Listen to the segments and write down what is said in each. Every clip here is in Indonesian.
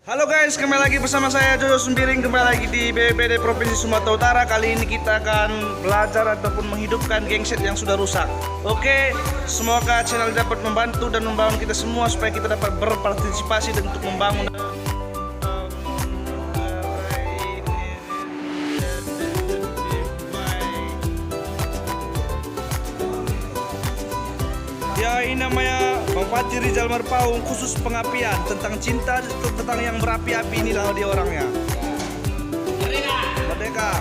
Halo guys, kembali lagi bersama saya Jojo Sembiring, kembali lagi di BPBD Provinsi Sumatera Utara. Kali ini kita akan belajar ataupun menghidupkan genset yang sudah rusak. Oke, semoga channel dapat membantu dan membangun kita semua supaya kita dapat berpartisipasi dan untuk membangun. Ya, ini namanya Bang Fadji Rizal Marpaung, khusus pengapian tentang cinta, tentang yang berapi-api. Inilah dia orangnya. Merdeka.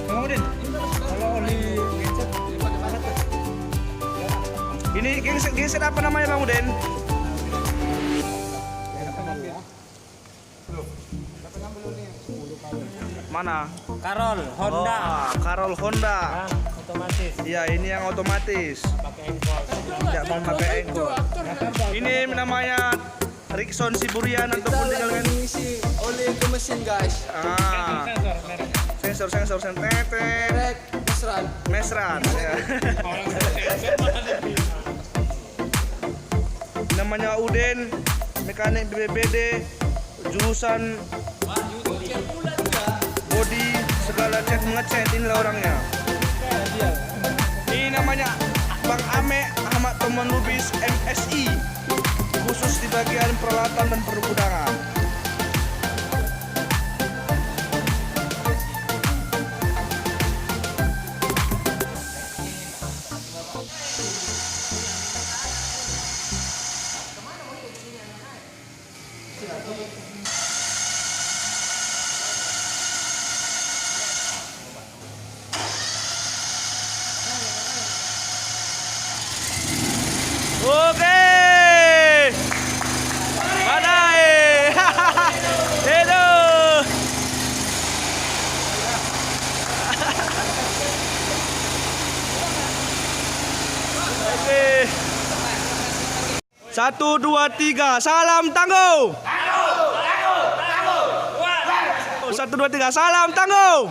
Bang Udin, kalau oli genset ini genset apa namanya Bang Udin? Mana? Carol Honda. Oh, Carol Honda. Otomatis. Iya, ini yang otomatis. Pakai engkol. Tidak mau pakai engkol. Ini namanya Rickson Siburian ataupun dengan Isi oli ke mesin guys. Sensor tete Rek mesran. Ya. Namanya Udin, mekanik BPBD, jurusan body segala cat mengecat. Inilah orangnya. Ini namanya Bang Ame Ahmad Toman Lubis MSI, khusus di bagian peralatan dan pergudangan. Oke, badai, itu. Oke, 1, 2, 3, salam tangguh. 1, 2, 3, salam tangguh.